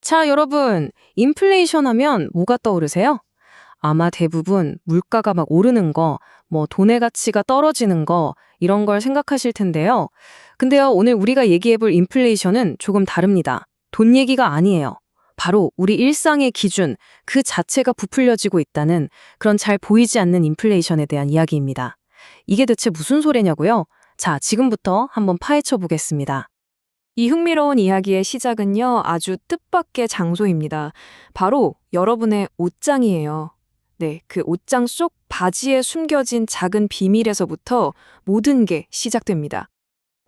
자, 여러분, 인플레이션 하면 뭐가 떠오르세요? 아마 대부분 물가가 막 오르는 거, 돈의 가치가 떨어지는 거, 이런 걸 생각하실 텐데요. 근데요, 오늘 우리가 얘기해볼 인플레이션은 조금 다릅니다. 돈 얘기가 아니에요. 바로 우리 일상의 기준, 그 자체가 부풀려지고 있다는 그런 잘 보이지 않는 인플레이션에 대한 이야기입니다. 이게 대체 무슨 소리냐고요? 자, 지금부터 한번 파헤쳐 보겠습니다. 이 흥미로운 이야기의 시작은요, 아주 뜻밖의 장소입니다. 바로 여러분의 옷장이에요. 네, 그 옷장 속 바지에 숨겨진 작은 비밀에서부터 모든 게 시작됩니다.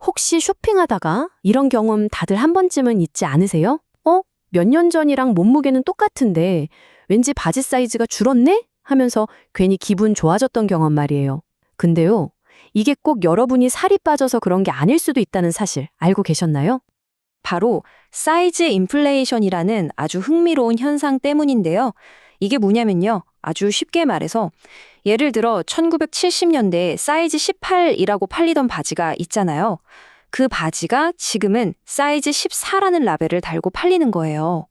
혹시 쇼핑하다가 이런 경험 다들 한 번쯤은 있지 않으세요? 몇 년 전이랑 몸무게는 똑같은데 왠지 바지 사이즈가 줄었네? 하면서 괜히 기분 좋아졌던 경험 말이에요. 근데요, 이게 꼭 여러분이 살이 빠져서 그런 게 아닐 수도 있다는 사실 알고 계셨나요? 바로 사이즈 인플레이션이라는 아주 흥미로운 현상 때문인데요. 이게 뭐냐면요. 아주 쉽게 말해서 예를 들어 1970년대에 사이즈 18이라고 팔리던 바지가 있잖아요. 그 바지가 지금은 사이즈 14라는 라벨을 달고 팔리는 거예요.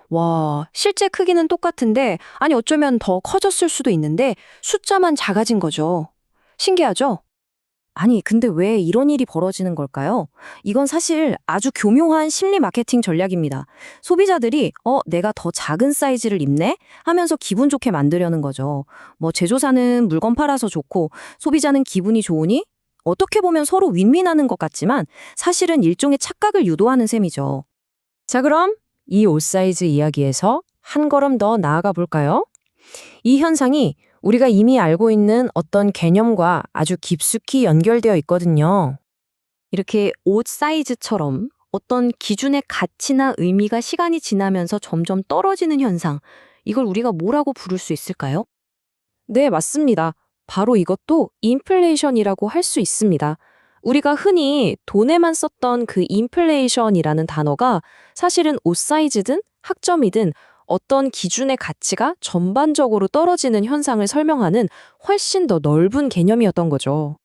와, 실제 크기는 똑같은데 아니 어쩌면 더 커졌을 수도 있는데 숫자만 작아진 거죠. 신기하죠? 아니, 근데 왜 이런 일이 벌어지는 걸까요? 이건 사실 아주 교묘한 심리 마케팅 전략입니다. 소비자들이 내가 더 작은 사이즈를 입네? 하면서 기분 좋게 만들려는 거죠. 제조사는 물건 팔아서 좋고 소비자는 기분이 좋으니 어떻게 보면 서로 윈윈하는 것 같지만 사실은 일종의 착각을 유도하는 셈이죠. 자, 그럼 이 옷 사이즈 이야기에서 한 걸음 더 나아가 볼까요? 이 현상이 우리가 이미 알고 있는 어떤 개념과 아주 깊숙이 연결되어 있거든요. 이렇게 옷 사이즈처럼 어떤 기준의 가치나 의미가 시간이 지나면서 점점 떨어지는 현상, 이걸 우리가 뭐라고 부를 수 있을까요? 네, 맞습니다. 바로 이것도 인플레이션이라고 할 수 있습니다. 우리가 흔히 돈에만 썼던 그 인플레이션이라는 단어가 사실은 옷 사이즈든 학점이든 어떤 기준의 가치가 전반적으로 떨어지는 현상을 설명하는 훨씬 더 넓은 개념이었던 거죠.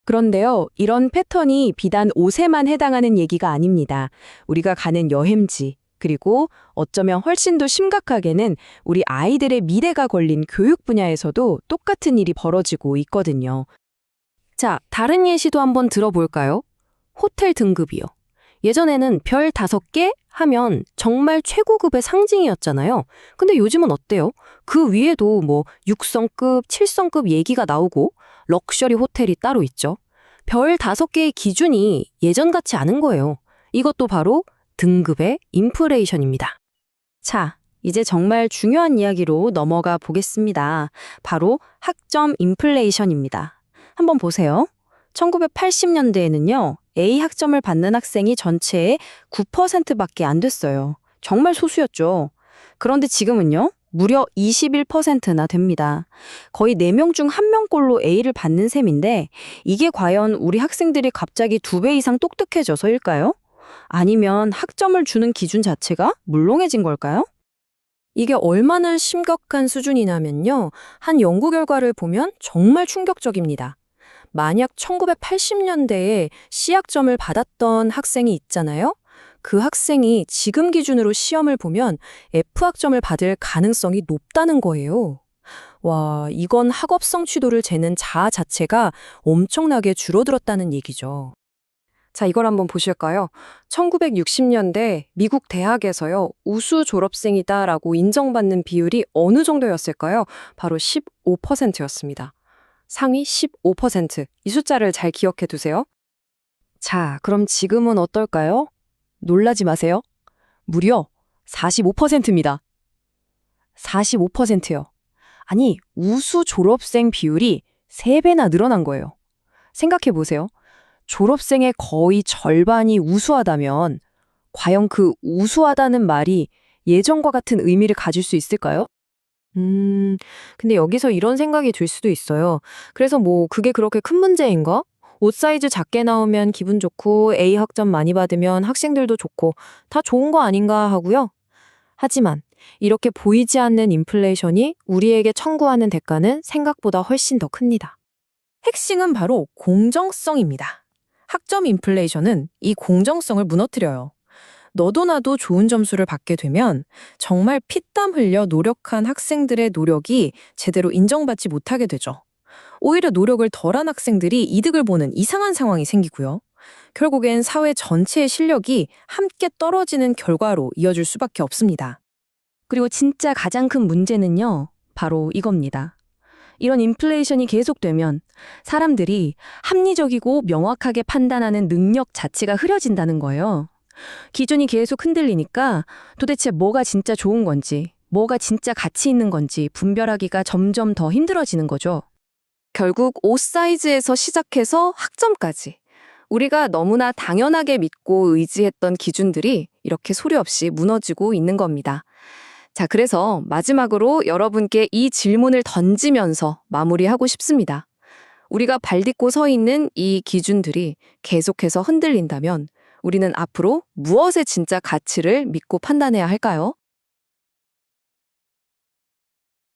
그런데요, 이런 패턴이 비단 옷에만 해당하는 얘기가 아닙니다. 우리가 가는 여행지, 그리고 어쩌면 훨씬 더 심각하게는 우리 아이들의 미래가 걸린 교육 분야에서도 똑같은 일이 벌어지고 있거든요. 자, 다른 예시도 한번 들어볼까요? 호텔 등급이요. 예전에는 별 5개 하면 정말 최고급의 상징이었잖아요. 근데 요즘은 어때요? 그 위에도 6성급, 7성급 얘기가 나오고 럭셔리 호텔이 따로 있죠. 별 5개의 기준이 예전 같지 않은 거예요. 이것도 바로 등급의 인플레이션입니다. 자, 이제 정말 중요한 이야기로 넘어가 보겠습니다. 바로 학점 인플레이션입니다. 한번 보세요. 1980년대에는요, A 학점을 받는 학생이 전체의 9%밖에 안 됐어요. 정말 소수였죠. 그런데 지금은요, 무려 21%나 됩니다. 거의 4명 중 1명꼴로 A를 받는 셈인데, 이게 과연 우리 학생들이 갑자기 2배 이상 똑똑해져서일까요? 아니면 학점을 주는 기준 자체가 물렁해진 걸까요? 이게 얼마나 심각한 수준이냐면요. 한 연구 결과를 보면 정말 충격적입니다. 만약 1980년대에 C학점을 받았던 학생이 있잖아요. 그 학생이 지금 기준으로 시험을 보면 F학점을 받을 가능성이 높다는 거예요. 와, 이건 학업 성취도를 재는 자아 자체가 엄청나게 줄어들었다는 얘기죠. 자, 이걸 한번 보실까요? 1960년대 미국 대학에서요, 우수 졸업생이다라고 인정받는 비율이 어느 정도였을까요? 바로 15%였습니다. 상위 15%. 이 숫자를 잘 기억해 두세요. 자, 그럼 지금은 어떨까요? 놀라지 마세요. 무려 45%입니다. 45%요. 아니, 우수 졸업생 비율이 3배나 늘어난 거예요. 생각해 보세요. 졸업생의 거의 절반이 우수하다면 과연 그 우수하다는 말이 예전과 같은 의미를 가질 수 있을까요? 근데 여기서 이런 생각이 들 수도 있어요. 그래서 그게 그렇게 큰 문제인가? 옷 사이즈 작게 나오면 기분 좋고 A 학점 많이 받으면 학생들도 좋고 다 좋은 거 아닌가 하고요. 하지만 이렇게 보이지 않는 인플레이션이 우리에게 청구하는 대가는 생각보다 훨씬 더 큽니다. 핵심은 바로 공정성입니다. 학점 인플레이션은 이 공정성을 무너뜨려요. 너도 나도 좋은 점수를 받게 되면 정말 피땀 흘려 노력한 학생들의 노력이 제대로 인정받지 못하게 되죠. 오히려 노력을 덜한 학생들이 이득을 보는 이상한 상황이 생기고요. 결국엔 사회 전체의 실력이 함께 떨어지는 결과로 이어질 수밖에 없습니다. 그리고 진짜 가장 큰 문제는요, 바로 이겁니다. 이런 인플레이션이 계속되면 사람들이 합리적이고 명확하게 판단하는 능력 자체가 흐려진다는 거예요. 기준이 계속 흔들리니까 도대체 뭐가 진짜 좋은 건지, 뭐가 진짜 가치 있는 건지 분별하기가 점점 더 힘들어지는 거죠. 결국 옷 사이즈에서 시작해서 학점까지 우리가 너무나 당연하게 믿고 의지했던 기준들이 이렇게 소리 없이 무너지고 있는 겁니다. 자, 그래서 마지막으로 여러분께 이 질문을 던지면서 마무리하고 싶습니다. 우리가 발딛고 서 있는 이 기준들이 계속해서 흔들린다면 우리는 앞으로 무엇의 진짜 가치를 믿고 판단해야 할까요?